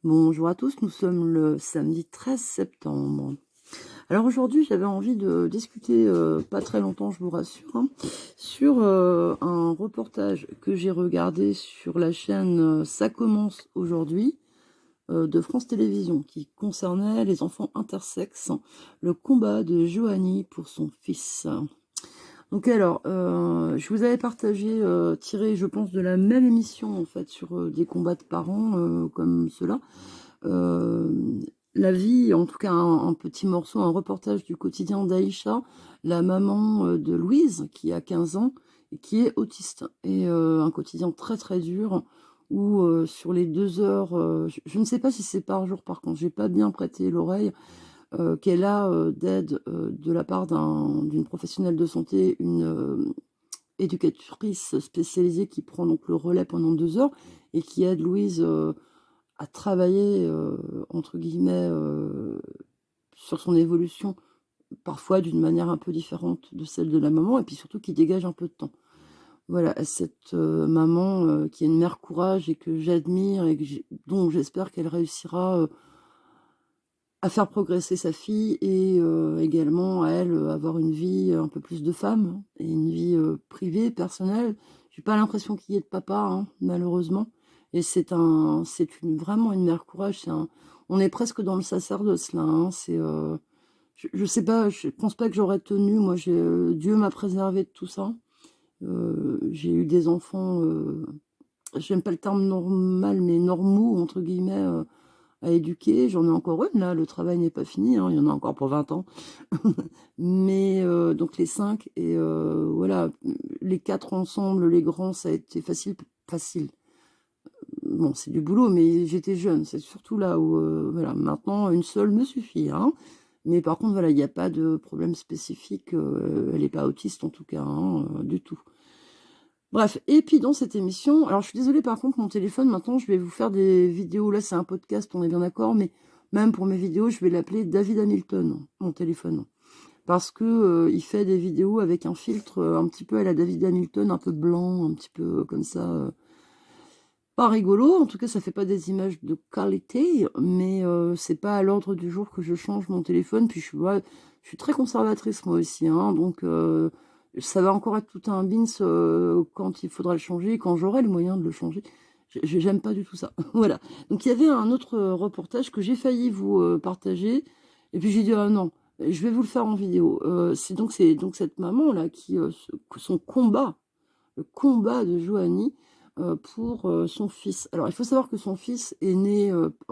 Bonjour à tous, nous sommes le samedi 13 septembre. Alors aujourd'hui, j'avais envie de discuter, pas très longtemps, je vous rassure, hein, sur un reportage que j'ai regardé sur la chaîne Ça commence aujourd'hui de France Télévisions, qui concernait les enfants intersexes, le combat de Joanie pour son fils. Donc alors, je vous avais partagé, tiré, je pense, de la même émission, en fait, sur des combats de parents comme cela. Euh, la vie, en tout cas un petit morceau, un reportage du quotidien d'Aïcha, la maman de Louise, qui a 15 ans et qui est autiste. Et un quotidien très très dur où sur les 2 heures, je ne sais pas si c'est par jour par contre, j'ai pas bien prêté l'oreille, qu'elle a d'aide de la part d'une professionnelle de santé, une éducatrice spécialisée qui prend donc le relais pendant 2 heures et qui aide Louise à travailler, entre guillemets, sur son évolution, parfois d'une manière un peu différente de celle de la maman, et puis surtout qui dégage un peu de temps. Voilà, cette maman qui est une mère courage et que j'admire et dont j'espère qu'elle réussira à faire progresser sa fille et également à elle avoir une vie un peu plus de femme et une vie privée, personnelle. J'ai pas l'impression qu'il y ait de papa, hein, malheureusement. Et vraiment une mère courage. On est presque dans le sacerdoce là, hein. Je sais pas, je pense pas que j'aurais tenu. Moi, Dieu m'a préservé de tout ça. J'ai eu des enfants, j'aime pas le terme normal, mais normaux entre guillemets. À éduquer. J'en ai encore une, là, le travail n'est pas fini, hein, il y en a encore pour 20 ans. Mais donc les 5, et voilà, les 4 ensemble, les grands, ça a été facile. Facile. Bon, c'est du boulot, mais j'étais jeune, c'est surtout là où, voilà, maintenant, une seule me suffit, hein. Mais par contre, voilà, il n'y a pas de problème spécifique, elle n'est pas autiste en tout cas, hein, du tout. Bref, et puis dans cette émission, alors je suis désolée par contre, mon téléphone, maintenant je vais vous faire des vidéos, là c'est un podcast, on est bien d'accord, mais même pour mes vidéos, je vais l'appeler David Hamilton, mon téléphone. Parce que il fait des vidéos avec un filtre un petit peu à la David Hamilton, un peu blanc, un petit peu comme ça, pas rigolo, en tout cas ça fait pas des images de qualité, mais c'est pas à l'ordre du jour que je change mon téléphone, puis ouais, je suis très conservatrice moi aussi, hein, donc ça va encore être tout un bins quand il faudra le changer, quand j'aurai le moyen de le changer. J'aime pas du tout ça. Voilà. Donc il y avait un autre reportage que j'ai failli vous partager, et puis j'ai dit ah non, je vais vous le faire en vidéo. C'est donc cette maman là qui son combat, le combat de Joanie pour son fils. Alors, il faut savoir que son fils est né,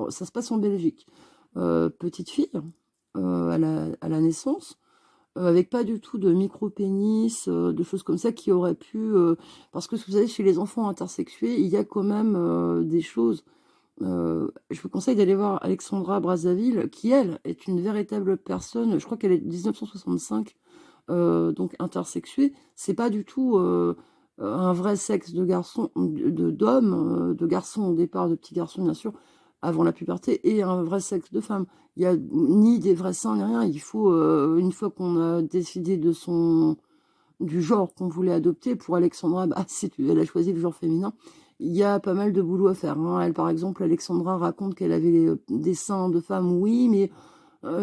ça se passe en Belgique, petite fille à la naissance, avec pas du tout de micro-pénis, de choses comme ça qui auraient pu... parce que vous savez, chez les enfants intersexués, il y a quand même des choses. Je vous conseille d'aller voir Alexandra Brazzaville, qui, elle, est une véritable personne, je crois qu'elle est de 1965, donc intersexuée. C'est pas du tout un vrai sexe de garçon, d'homme, de garçon au départ, de petit garçon bien sûr, avant la puberté, et un vrai sexe de femme. Il y a ni des vrais seins ni rien. Il faut une fois qu'on a décidé du genre qu'on voulait adopter, pour Alexandra, bah, elle a choisi le genre féminin. Il y a pas mal de boulot à faire, hein. Elle, par exemple, Alexandra raconte qu'elle avait des seins de femme, oui, mais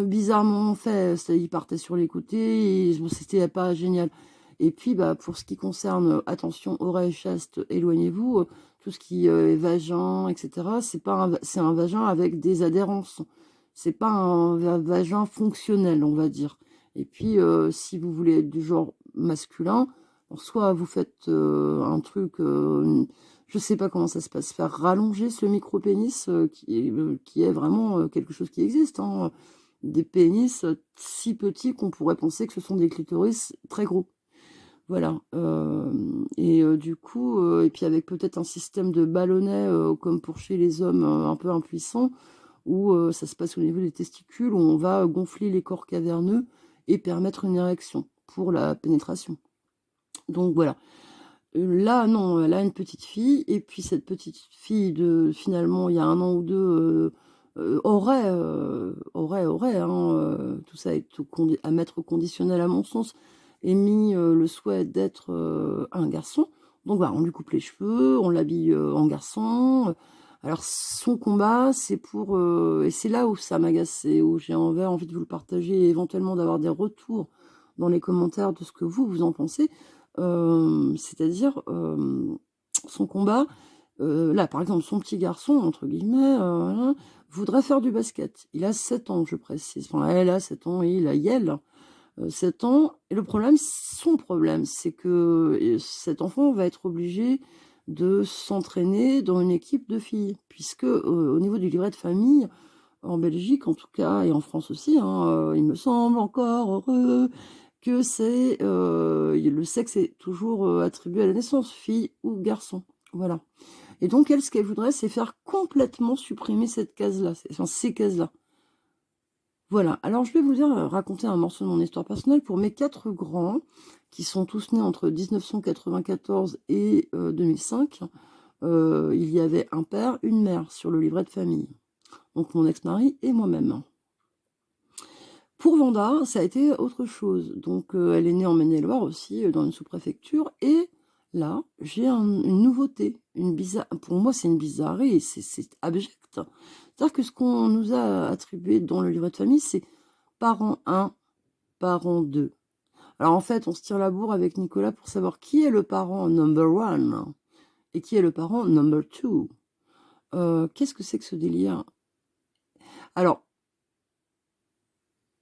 bizarrement fait, il partait sur les côtés, et bon, c'était pas génial. Et puis, bah, pour ce qui concerne, attention, oreilles chastes, éloignez-vous, tout ce qui est vagin, etc., c'est un vagin avec des adhérences. C'est pas un vagin fonctionnel, on va dire. Et puis, si vous voulez être du genre masculin, alors soit vous faites un truc, je sais pas comment ça se passe, faire rallonger ce micro-pénis, qui est vraiment quelque chose qui existe, hein, des pénis si petits qu'on pourrait penser que ce sont des clitoris très gros. Voilà. Et du coup, et puis avec peut-être un système de ballonnet, comme pour chez les hommes un peu impuissants, où ça se passe au niveau des testicules, où on va gonfler les corps caverneux et permettre une érection pour la pénétration. Donc voilà. Là, non, elle a une petite fille, et puis cette petite fille, finalement, il y a 1 an ou 2, aurait, hein, tout ça est à mettre au conditionnel à mon sens, émis le souhait d'être un garçon. Donc voilà, on lui coupe les cheveux, on l'habille en garçon, Alors son combat, c'est pour, et c'est là où ça m'agace et où j'ai envie de vous le partager et éventuellement d'avoir des retours dans les commentaires de ce que vous en pensez. C'est-à-dire, son combat, là, par exemple, son petit garçon, entre guillemets, voilà, voudrait faire du basket. Il a 7 ans, je précise. Enfin, elle a 7 ans et il a elle, 7 ans et le problème, son problème, c'est que, cet enfant va être obligé de s'entraîner dans une équipe de filles puisque, au niveau du livret de famille, en Belgique en tout cas et en France aussi, hein, il me semble encore heureux que c'est, le sexe est toujours, attribué à la naissance, fille ou garçon. Voilà et donc elle, ce qu'elle voudrait, c'est faire complètement supprimer cette case-là, enfin ces cases-là. Voilà, alors je vais vous dire, raconter un morceau de mon histoire personnelle pour mes 4 grands, qui sont tous nés entre 1994 et 2005. Il y avait un père, une mère sur le livret de famille, donc mon ex-mari et moi-même. Pour Vanda, ça a été autre chose, donc elle est née en Maine-et-Loire aussi, dans une sous-préfecture et là, j'ai une nouveauté, pour moi, c'est une bizarrerie, c'est abject. C'est-à-dire que ce qu'on nous a attribué dans le livret de famille, c'est parent 1, parent 2. Alors en fait, on se tire la bourre avec Nicolas pour savoir qui est le parent number 1 et qui est le parent number 2. Qu'est-ce que c'est que ce délire? Alors,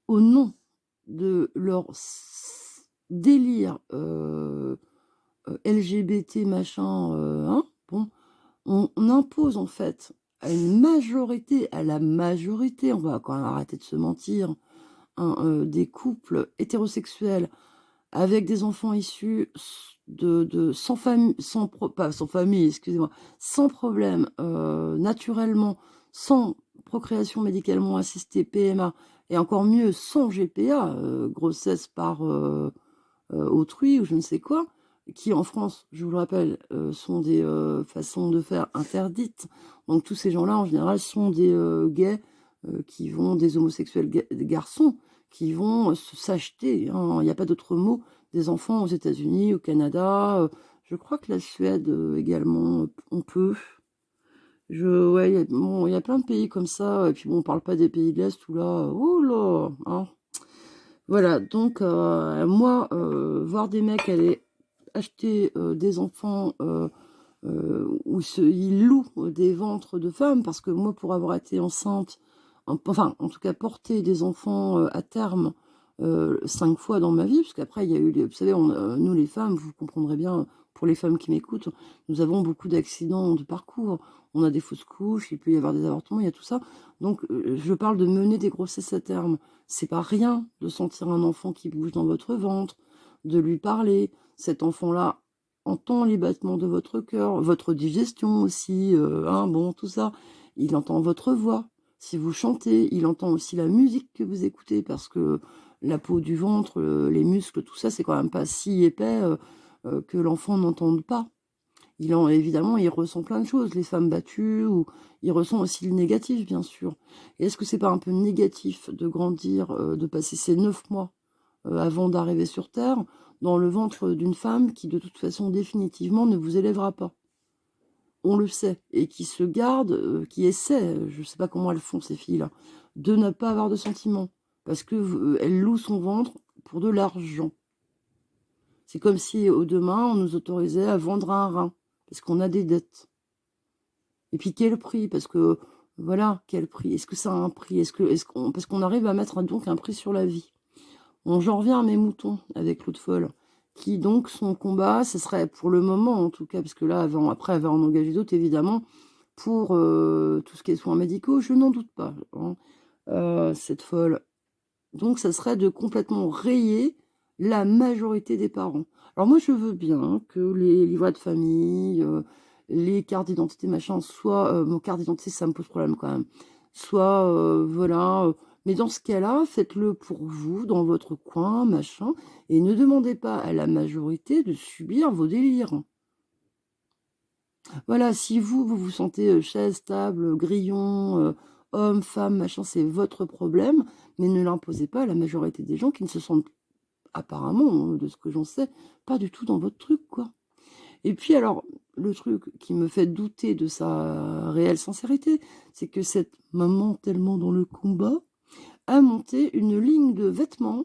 au nom de leur délire LGBT machin, hein, bon, on impose en fait à la majorité, on va quand même arrêter de se mentir, hein, des couples hétérosexuels avec des enfants issus de sans famille, pas sans famille, excusez-moi, sans problème, naturellement, sans procréation médicalement assistée, PMA, et encore mieux, sans GPA, grossesse par autrui ou je ne sais quoi, qui en France, je vous le rappelle, sont des façons de faire interdites. Donc tous ces gens-là, en général, sont des gays qui vont, des homosexuels garçons, qui vont s'acheter, hein, il n'y a pas d'autre mot, des enfants aux États-Unis, au Canada, je crois que la Suède également, on peut. Ouais, il y a plein de pays comme ça, et puis bon, on parle pas des pays de l'Est où là, oh là, hein. Voilà, donc moi, voir des mecs aller acheter des enfants où ils louent des ventres de femmes, parce que moi, pour avoir été enceinte, enfin, en tout cas, porter des enfants à terme 5 fois dans ma vie, parce qu'après, il y a eu, vous savez, nous les femmes, vous comprendrez bien, pour les femmes qui m'écoutent, nous avons beaucoup d'accidents de parcours. On a des fausses couches, il peut y avoir des avortements, il y a tout ça. Donc, je parle de mener des grossesses à terme. C'est pas rien de sentir un enfant qui bouge dans votre ventre, de lui parler. Cet enfant-là entend les battements de votre cœur, votre digestion aussi, hein, bon, tout ça. Il entend votre voix. Si vous chantez, il entend aussi la musique que vous écoutez, parce que la peau du ventre, les muscles, tout ça, c'est quand même pas si épais que l'enfant n'entende pas. Évidemment, il ressent plein de choses, les femmes battues, ou il ressent aussi le négatif, bien sûr. Et est-ce que c'est pas un peu négatif de grandir, de passer ces 9 mois avant d'arriver sur Terre, dans le ventre d'une femme qui, de toute façon, définitivement, ne vous élèvera pas? On le sait, et qui se garde, qui essaie, je ne sais pas comment elles font, ces filles-là, de ne pas avoir de sentiments, parce que elle loue son ventre pour de l'argent. C'est comme si, au demain, on nous autorisait à vendre un rein, parce qu'on a des dettes. Et puis quel prix? Parce que, voilà, quel prix? Est-ce que ça a un prix? Parce qu'on arrive à mettre donc un prix sur la vie. Bon, j'en reviens à mes moutons avec l'autre folle, qui donc, son combat, ce serait pour le moment en tout cas, parce que là, après, elle va en engager d'autres, évidemment, pour tout ce qui est soins médicaux, je n'en doute pas, hein, cette folle. Donc, ça serait de complètement rayer la majorité des parents. Alors moi, je veux bien que les livrets de famille, les cartes d'identité, machin, soit... mon carte d'identité, ça me pose problème quand même. Soit, voilà... mais dans ce cas-là, faites-le pour vous, dans votre coin, machin, et ne demandez pas à la majorité de subir vos délires. Voilà, si vous vous sentez chaise, table, grillon, homme, femme, machin, c'est votre problème, mais ne l'imposez pas à la majorité des gens qui ne se sentent apparemment, de ce que j'en sais, pas du tout dans votre truc, quoi. Et puis alors, le truc qui me fait douter de sa réelle sincérité, c'est que cette maman tellement dans le combat a monté une ligne de vêtements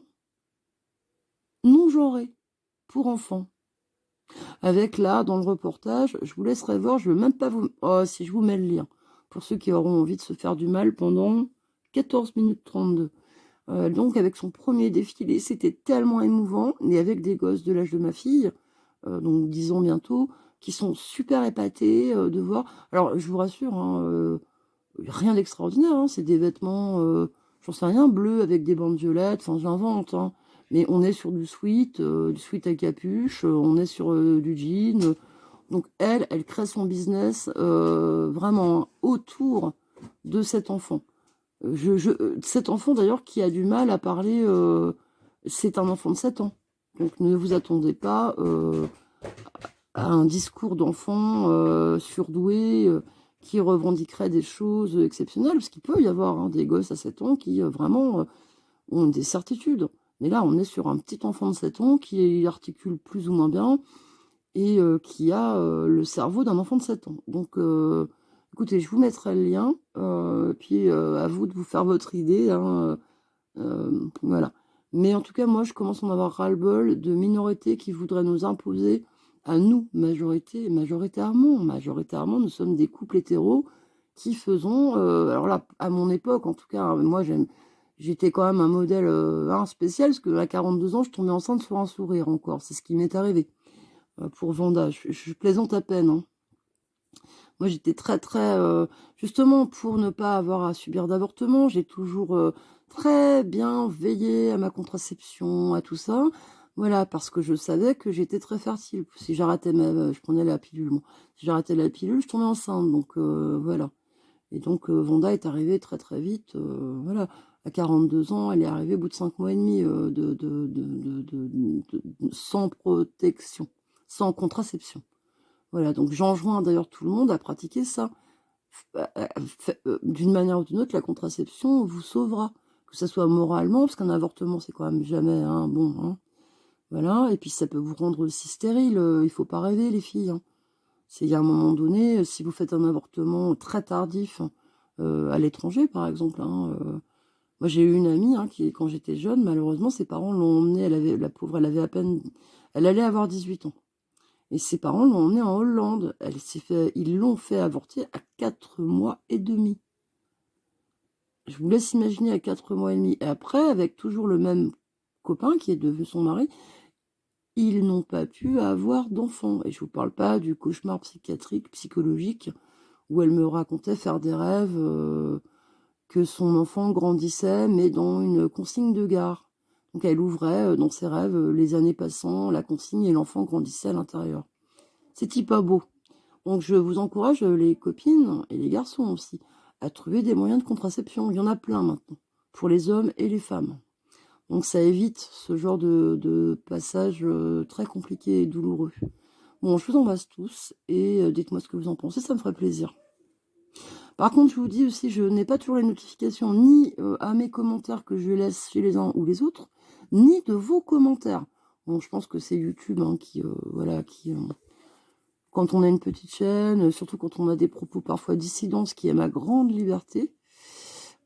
non genrés pour enfants. Avec là, dans le reportage, je vous laisserai voir, je ne veux même pas vous... Oh, si je vous mets le lien, pour ceux qui auront envie de se faire du mal pendant 14 minutes 32. Donc avec son premier défilé, c'était tellement émouvant, et avec des gosses de l'âge de ma fille, donc 10 ans bientôt, qui sont super épatés de voir. Alors je vous rassure, hein, rien d'extraordinaire, hein, c'est des vêtements, j'en sais rien, bleus avec des bandes violettes, enfin j'invente, hein, mais on est sur du sweat à capuche, on est sur du jean. Donc elle crée son business vraiment autour de cet enfant. Cet enfant d'ailleurs qui a du mal à parler, c'est un enfant de 7 ans. Donc ne vous attendez pas à un discours d'enfant surdoué qui revendiquerait des choses exceptionnelles, parce qu'il peut y avoir hein, des gosses à 7 ans qui vraiment ont des certitudes. Mais là, on est sur un petit enfant de 7 ans qui articule plus ou moins bien et qui a le cerveau d'un enfant de 7 ans. Donc, écoutez, je vous mettrai le lien, puis à vous de vous faire votre idée. Hein, voilà. Mais en tout cas, moi, je commence à en avoir ras-le-bol de minorités qui voudraient nous imposer à nous, majoritairement, nous sommes des couples hétéros qui faisons, alors là, à mon époque, en tout cas, hein, moi, j'étais quand même un modèle spécial, parce qu'à 42 ans, je tombais enceinte sur un sourire encore. C'est ce qui m'est arrivé pour Vanda. Je plaisante à peine. Hein. Moi, j'étais très, très... justement, pour ne pas avoir à subir d'avortement, j'ai toujours très bien veillé à ma contraception, à tout ça. Voilà, parce que je savais que j'étais très fertile. Si j'arrêtais je prenais la pilule. Bon. Si j'arrêtais la pilule, je tombais enceinte. Donc, voilà. Et donc, Vanda est arrivée très, très vite. Voilà. À 42 ans, elle est arrivée au bout de 5 mois et demi sans protection, sans contraception. Voilà, donc j'enjoins d'ailleurs tout le monde à pratiquer ça. D'une manière ou d'une autre, la contraception vous sauvera. Que ce soit moralement, parce qu'un avortement, c'est quand même jamais bon. Hein. Voilà, et puis ça peut vous rendre aussi stérile. Il faut pas rêver, les filles. Hein. Il y a un moment donné, si vous faites un avortement très tardif, à l'étranger, par exemple. Hein, moi, j'ai eu une amie qui, quand j'étais jeune, malheureusement, ses parents l'ont emmenée. La pauvre, elle avait à peine... Elle allait avoir 18 ans. Et ses parents l'ont emmenée en Hollande. Ils l'ont fait avorter à 4 mois et demi. Je vous laisse imaginer à 4 mois et demi. Et après, avec toujours le même copain qui est devenu son mari, ils n'ont pas pu avoir d'enfants. Et je vous parle pas du cauchemar psychiatrique, psychologique, où elle me racontait faire des rêves, que son enfant grandissait, mais dans une consigne de gare. Donc elle ouvrait dans ses rêves, les années passant, la consigne et l'enfant grandissait à l'intérieur. C'est pas beau. Donc je vous encourage, les copines et les garçons aussi, à trouver des moyens de contraception. Il y en a plein maintenant, pour les hommes et les femmes. Donc ça évite ce genre de passage très compliqué et douloureux. Bon, je vous embrasse tous et dites-moi ce que vous en pensez, ça me ferait plaisir. Par contre, je vous dis aussi, je n'ai pas toujours les notifications ni à mes commentaires que je laisse chez les uns ou les autres, ni de vos commentaires. Bon, je pense que c'est YouTube qui, quand on a une petite chaîne, surtout quand on a des propos parfois dissidents, ce qui est ma grande liberté,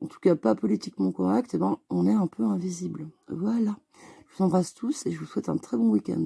en tout cas pas politiquement correct, eh ben, on est un peu invisible. Voilà. Je vous embrasse tous et je vous souhaite un très bon week-end.